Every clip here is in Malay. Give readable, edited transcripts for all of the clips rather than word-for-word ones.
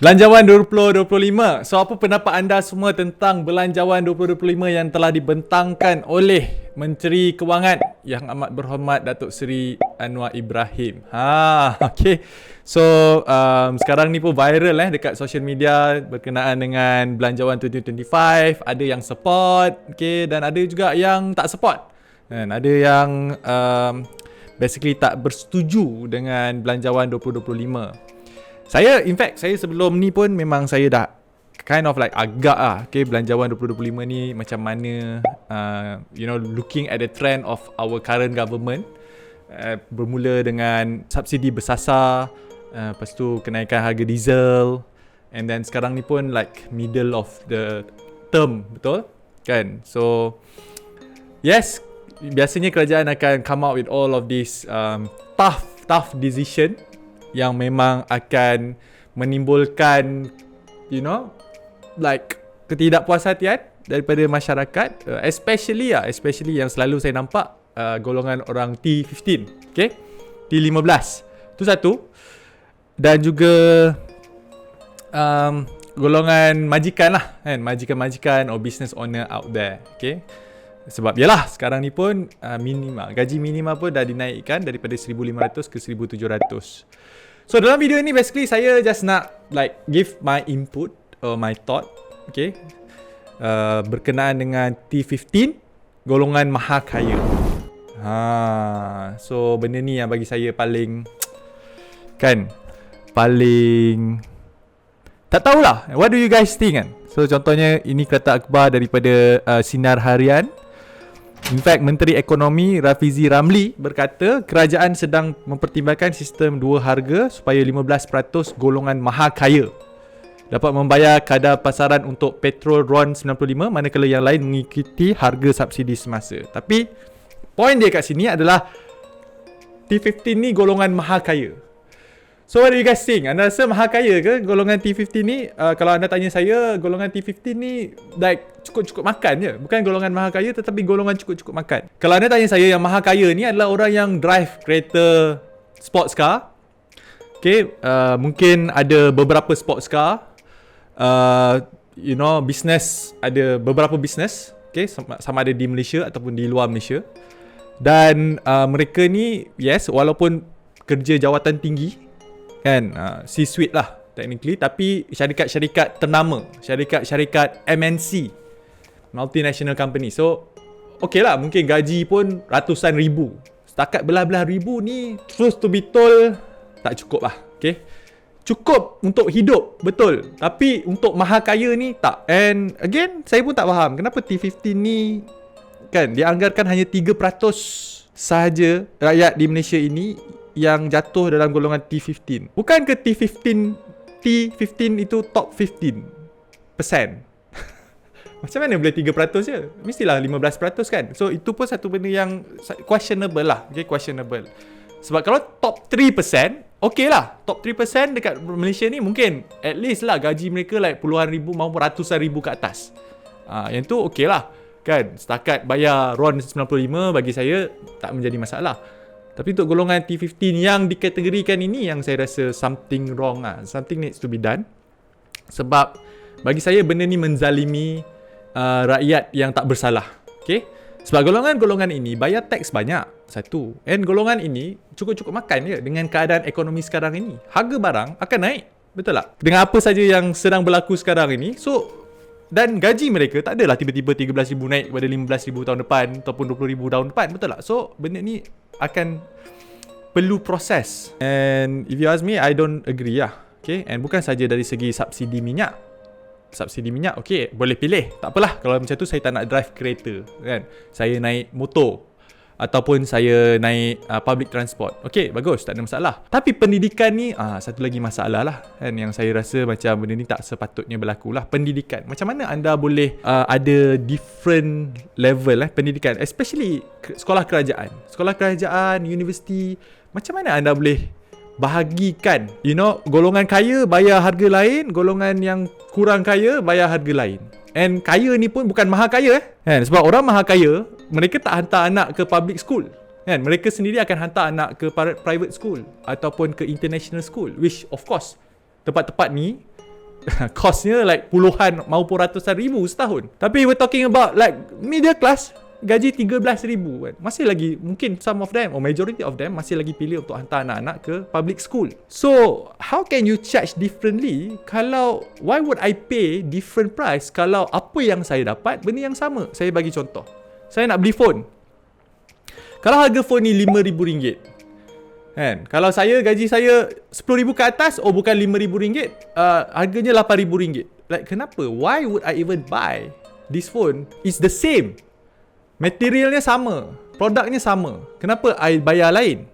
Belanjawan 2025. So apa pendapat anda semua tentang Belanjawan 2025 yang telah dibentangkan oleh Menteri Kewangan Yang Amat Berhormat Datuk Seri Anwar Ibrahim. Okay. So sekarang ni pun viral dekat social media berkenaan dengan Belanjawan 2025. Ada yang support, okay, dan ada juga yang tak support. Dan ada yang basically tak bersetuju dengan Belanjawan 2025. Saya sebelum ni pun memang saya dah kind of like agak okay, Belanjawan 2025 ni macam mana, looking at the trend of our current government, bermula dengan subsidi bersasar, lepas tu kenaikan harga diesel, and then sekarang ni pun like middle of the term, betul kan? So yes, biasanya kerajaan akan come out with all of this tough decision yang memang akan menimbulkan like ketidakpuashatian daripada masyarakat, especially yang selalu saya nampak golongan orang T15, okay? T15 tu satu, dan juga golongan majikan lah kan, majikan or business owner out there, okay? Sebab yalah sekarang ni pun gaji minima pun dah dinaikkan daripada 1,500 ke 1,700. So dalam video ini basically saya just nak like give my input or my thought, okay, berkenaan dengan T15 golongan maha kaya. So benda ni yang bagi saya paling tak tahulah, what do you guys think kan? So contohnya ini kata akhbar daripada Sinar Harian. In fact, Menteri Ekonomi Rafizi Ramli berkata kerajaan sedang mempertimbangkan sistem dua harga supaya 15% golongan maha kaya dapat membayar kadar pasaran untuk petrol RON 95 manakala yang lain mengikuti harga subsidi semasa. Tapi poin dia kat sini adalah T15 ni golongan maha kaya. So what do you guys think? Anda rasa maha kaya ke golongan T15 ni? Kalau anda tanya saya, golongan T15 ni like cukup-cukup makan je. Bukan golongan maha kaya tetapi golongan cukup-cukup makan. Kalau anda tanya saya, yang maha kaya ni adalah orang yang drive kereta sports car. Okay, mungkin ada beberapa sports car. Business, ada beberapa business. Okay, sama ada di Malaysia ataupun di luar Malaysia. Dan mereka ni, yes, walaupun kerja jawatan tinggi kan, C-suite lah technically, tapi syarikat-syarikat ternama, syarikat MNC, multinational company. So okay lah, mungkin gaji pun ratusan ribu. Setakat belah-belah ribu ni, truth to be told, tak cukup lah, okay? Cukup untuk hidup, betul, tapi untuk maha kaya ni tak. And again, saya pun tak faham kenapa T15 ni kan dianggarkan hanya 3% sahaja rakyat di Malaysia ini yang jatuh dalam golongan T15. Bukan ke T15 itu top 15%? Macam mana boleh 3% je? Mestilah 15% kan? So itu pun satu benda yang questionable lah. Okay, questionable. Sebab kalau top 3%, okay lah. Top 3% dekat Malaysia ni mungkin at least lah gaji mereka like puluhan ribu maupun ratusan ribu ke atas. Yang tu okay lah kan? Setakat bayar RON 95 bagi saya tak menjadi masalah. Tapi untuk golongan T15 yang dikategorikan ini yang saya rasa something wrong lah. Something needs to be done. Sebab bagi saya benda ni menzalimi rakyat yang tak bersalah. Okay? Sebab golongan-golongan ini bayar teks banyak. Satu. And golongan ini cukup-cukup makan je dengan keadaan ekonomi sekarang ini. Harga barang akan naik. Betul tak? Dengan apa saja yang sedang berlaku sekarang ini. So, dan gaji mereka tak adalah tiba-tiba 13,000 naik kepada 15,000 tahun depan ataupun 20,000 tahun depan. Betul tak? So, benda ni akan perlu proses. And if you ask me, I don't agree lah. Okay? And bukan saja dari segi subsidi minyak. Subsidi minyak, okay, boleh pilih. Tak apalah, kalau macam tu saya tak nak drive kereta kan. Saya naik motor ataupun saya naik public transport. Okay, bagus, tak ada masalah. Tapi pendidikan ni, satu lagi masalah lah kan, yang saya rasa macam benda ni tak sepatutnya berlaku lah. Pendidikan, macam mana anda boleh ada different level pendidikan, especially sekolah kerajaan, universiti. Macam mana anda boleh bahagikan, golongan kaya bayar harga lain, golongan yang kurang kaya bayar harga lain. And kaya ni pun bukan maha kaya kan? Sebab orang maha kaya, mereka tak hantar anak ke public school kan? Mereka sendiri akan hantar anak ke private school ataupun ke international school, which of course tempat-tempat ni Costnya like puluhan maupun ratusan ribu setahun. Tapi we're talking about like middle class, gaji 13,000 kan. Masih lagi, mungkin some of them or majority of them masih lagi pilih untuk hantar anak-anak ke public school. So how can you charge differently kalau, why would I pay different price kalau apa yang saya dapat benda yang sama? Saya bagi contoh, saya nak beli phone. Kalau harga phone ni RM5,000 kan, kalau gaji saya RM10,000 ke atas, bukan RM5,000, harganya RM8,000. Like kenapa? Why would I even buy this phone? It's the same, materialnya sama, produknya sama. Kenapa I bayar lain?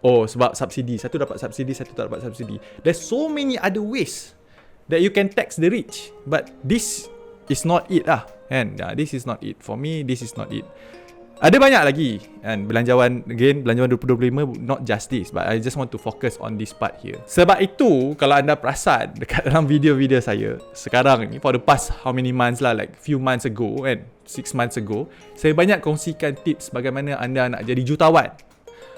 Sebab subsidi. Satu dapat subsidi, satu tak dapat subsidi. There's so many other ways that you can tax the rich, but this is not it lah kan. This is not it. For me, this is not it. Ada banyak lagi kan, belanjawan 2025, not just this, but I just want to focus on this part here. Sebab itu kalau anda perasan dekat dalam video-video saya sekarang ni, for the past how many months lah, like few months ago kan, 6 months ago, saya banyak kongsikan tips bagaimana anda nak jadi jutawan.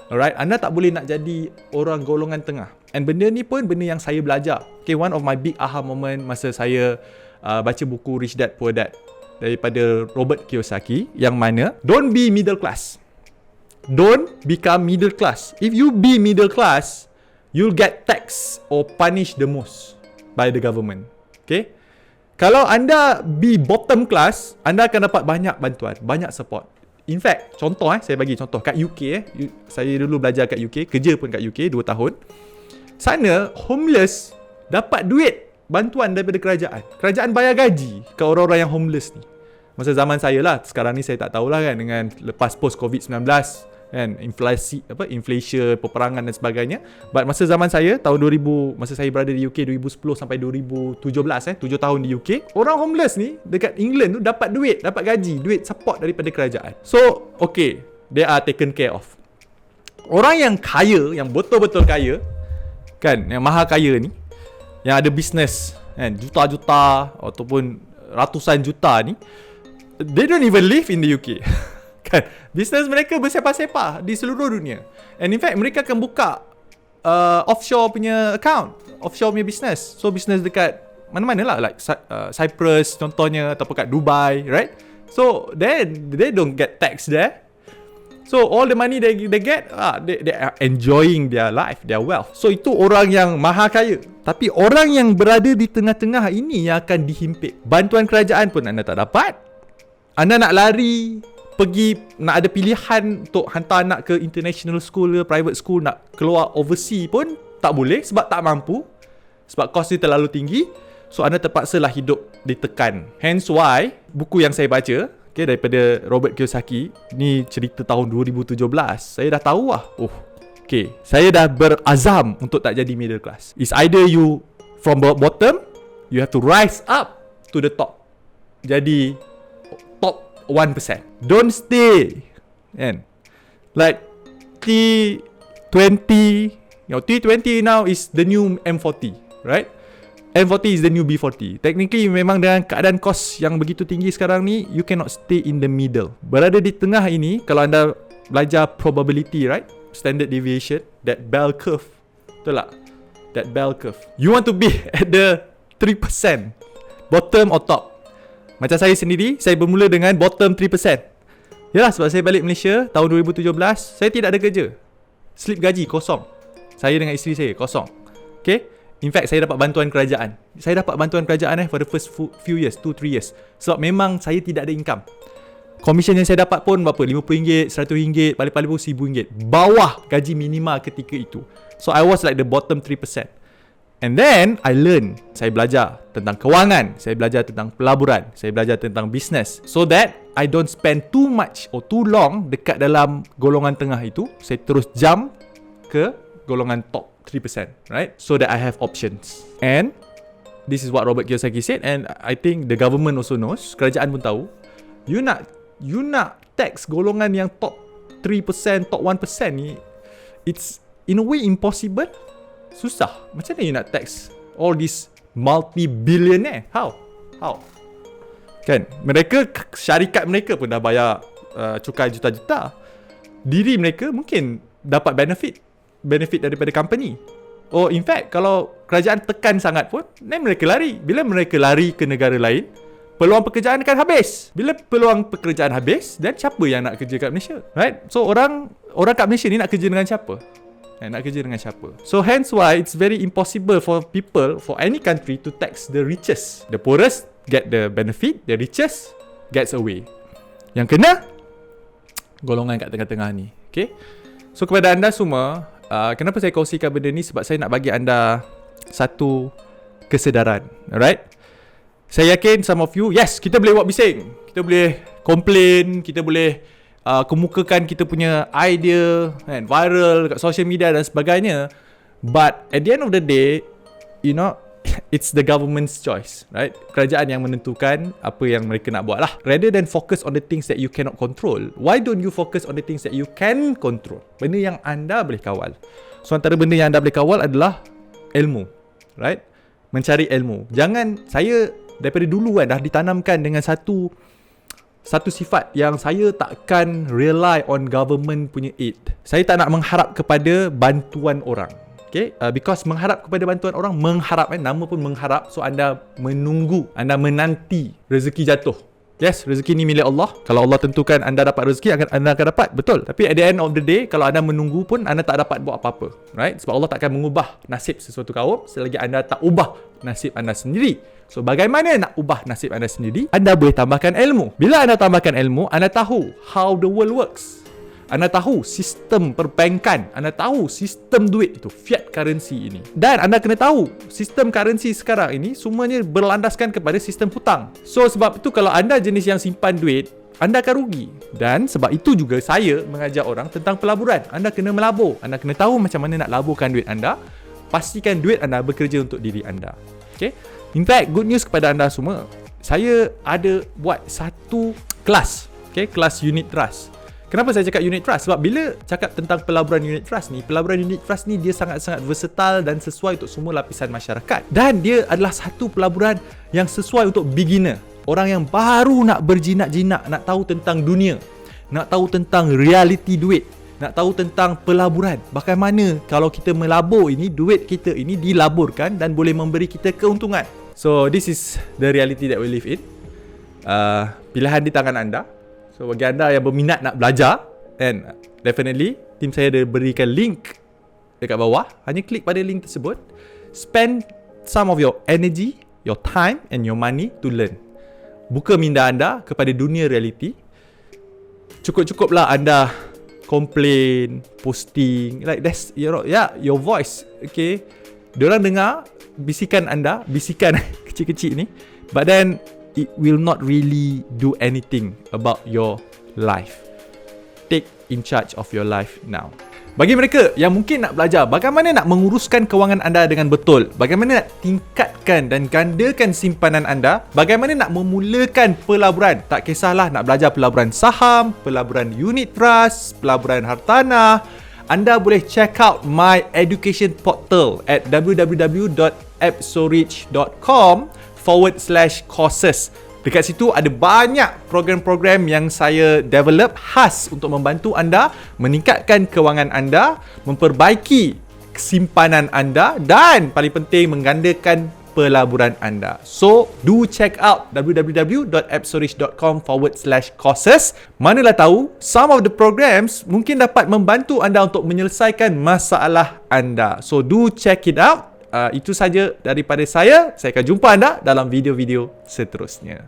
Alright, anda tak boleh nak jadi orang golongan tengah. And benda ni pun benda yang saya belajar. Okay, one of my big aha moment masa saya baca buku Rich Dad Poor Dad daripada Robert Kiyosaki, yang mana don't be middle class. Don't become middle class. If you be middle class, you'll get taxed or punished the most by the government. Okay? Kalau anda be bottom class, anda akan dapat banyak bantuan, banyak support. In fact, contoh saya bagi contoh kat UK saya dulu belajar kat UK, kerja pun kat UK 2 tahun. Sana homeless dapat duit bantuan daripada kerajaan. Kerajaan bayar gaji ke orang-orang yang homeless ni. Masa zaman saya lah, sekarang ni saya tak tahulah kan, dengan lepas post COVID-19 kan, inflation, peperangan dan sebagainya. But masa zaman saya tahun 2000, masa saya berada di UK 2010 sampai 2017 7 tahun di UK, orang homeless ni dekat England tu dapat duit, dapat gaji, duit support daripada kerajaan. So, okay, they are taken care of. Orang yang kaya, yang betul-betul kaya kan, yang maha kaya ni, yang ada bisnes kan, juta-juta ataupun ratusan juta ni, they don't even live in the UK. Kan, bisnes mereka bersepah-sepah di seluruh dunia. And in fact, mereka akan buka offshore punya account, offshore punya bisnes. So bisnes dekat mana-mana lah, like Cyprus contohnya, ataupun kat Dubai, right? So then they don't get taxed there. So all the money they get, they are enjoying their life, their wealth. So itu orang yang maha kaya. Tapi orang yang berada di tengah-tengah ini yang akan dihimpit. Bantuan kerajaan pun anda tak dapat. Anda nak lari, pergi, nak ada pilihan untuk hantar anak ke international school ke private school, nak keluar overseas pun tak boleh sebab tak mampu. Sebab kos dia terlalu tinggi. So anda terpaksalah hidup ditekan. Hence why buku yang saya baca, okay, daripada Robert Kiyosaki, ni cerita tahun 2017. Saya dah tahu lah. Okay, saya dah berazam untuk tak jadi middle class. It's either you from bottom, you have to rise up to the top. Jadi top 1%. Don't stay kan, like T20. T20 now is the new M40, right? M40 is the new B40. Technically memang dengan keadaan kos yang begitu tinggi sekarang ni, you cannot stay in the middle. Berada di tengah ini, kalau anda belajar probability, right, standard deviation, that bell curve, betul tak? That bell curve, you want to be at the 3%, bottom or top. Macam saya sendiri, saya bermula dengan bottom 3%. Yalah, sebab saya balik Malaysia tahun 2017, saya tidak ada kerja. Slip gaji kosong. Saya dengan isteri saya kosong. Okay? In fact, saya dapat bantuan kerajaan. Saya dapat bantuan kerajaan for the first few years, 2-3 years. Sebab memang saya tidak ada income. Commission yang saya dapat pun berapa? RM50, RM100, paling-paling pun RM1,000. Bawah gaji minimal ketika itu. So I was like the bottom 3%. And then I learn. Saya belajar tentang kewangan, saya belajar tentang pelaburan, saya belajar tentang business, so that I don't spend too much or too long dekat dalam golongan tengah itu. Saya terus jump ke golongan top 3%, right? So that I have options. And this is what Robert Kiyosaki said, and I think the government also knows, kerajaan pun tahu. You nak tax golongan yang top 3%, top 1% ni, it's in a way impossible. Susah. Macam mana you nak tax all these multi-billionaire? How? Kan, mereka, syarikat mereka pun dah bayar cukai juta-juta. Diri mereka mungkin dapat benefit daripada company. In fact, kalau kerajaan tekan sangat pun, then mereka lari. Bila mereka lari ke negara lain, peluang pekerjaan akan habis. Bila peluang pekerjaan habis, dan siapa yang nak kerja kat Malaysia? Right? So orang kat Malaysia ni nak kerja dengan siapa? Nak kerja dengan siapa? So hence why it's very impossible for people, for any country to tax the richest. The poorest get the benefit, the richest gets away. Yang kena golongan kat tengah-tengah ni. Okay? So kepada anda semua, kenapa saya kongsikan benda ni? Sebab saya nak bagi anda satu kesedaran. Alright? Saya yakin some of you, yes, kita boleh buat bising, kita boleh complain, kita boleh kemukakan kita punya idea kan, viral kat social media dan sebagainya. But at the end of the day, you know, it's the government's choice, right? Kerajaan yang menentukan apa yang mereka nak buat lah. Rather than focus on the things that you cannot control, why don't you focus on the things that you can control? Benda yang anda boleh kawal. So antara benda yang anda boleh kawal adalah ilmu, right? Mencari ilmu. Jangan, saya daripada dulu kan dah ditanamkan dengan satu sifat yang saya takkan rely on government punya aid. Saya tak nak mengharap kepada bantuan orang. Okay? Because mengharap kepada bantuan orang, mengharap nama pun mengharap. So anda menunggu, anda menanti rezeki jatuh. Yes, rezeki ni milik Allah. Kalau Allah tentukan anda dapat rezeki, anda akan dapat. Betul. Tapi at the end of the day, kalau anda menunggu pun, anda tak dapat buat apa-apa. Right? Sebab Allah takkan mengubah nasib sesuatu kaum selagi anda tak ubah nasib anda sendiri. So bagaimana nak ubah nasib anda sendiri? Anda boleh tambahkan ilmu. Bila anda tambahkan ilmu, anda tahu how the world works. Anda tahu sistem perbankan, anda tahu sistem duit itu, fiat currency ini. Dan anda kena tahu sistem currency sekarang ini semuanya berlandaskan kepada sistem hutang. So sebab itu kalau anda jenis yang simpan duit, anda akan rugi. Dan sebab itu juga saya mengajar orang tentang pelaburan. Anda kena melabur. Anda kena tahu macam mana nak laburkan duit anda. Pastikan duit anda bekerja untuk diri anda. Okay? In fact, good news kepada anda semua. Saya ada buat satu kelas. Okay? Kelas unit trust. Kenapa saya cakap unit trust? Sebab bila cakap tentang pelaburan unit trust ni, pelaburan unit trust ni dia sangat-sangat versatile dan sesuai untuk semua lapisan masyarakat. Dan dia adalah satu pelaburan yang sesuai untuk beginner. Orang yang baru nak berjinak-jinak, nak tahu tentang dunia, nak tahu tentang realiti duit, nak tahu tentang pelaburan. Bagaimana kalau kita melabur ini, duit kita ini dilaburkan dan boleh memberi kita keuntungan. So this is the reality that we live in. Pilihan di tangan anda. So bagi anda yang berminat nak belajar, then definitely tim saya ada berikan link dekat bawah. Hanya klik pada link tersebut. Spend some of your energy, your time and your money to learn. Buka minda anda kepada dunia realiti. Cukup-cukuplah anda complain, posting, like that's your voice. Okay, diorang dengar bisikan anda, bisikan kecil-kecil ni, but then it will not really do anything about your life. Take in charge of your life now. Bagi mereka yang mungkin nak belajar bagaimana nak menguruskan kewangan anda dengan betul, bagaimana nak tingkatkan dan gandakan simpanan anda, bagaimana nak memulakan pelaburan, tak kisahlah nak belajar pelaburan saham, pelaburan unit trust, pelaburan hartanah, anda boleh check out my education portal at www.epsorich.com/courses. Dekat situ ada banyak program-program yang saya develop khas untuk membantu anda meningkatkan kewangan anda, memperbaiki simpanan anda dan paling penting menggandakan pelaburan anda. So, do check out www.epsorich.com/courses. Manalah tahu, some of the programs mungkin dapat membantu anda untuk menyelesaikan masalah anda. So, do check it out. Itu saja daripada saya. Saya akan jumpa anda dalam video-video seterusnya.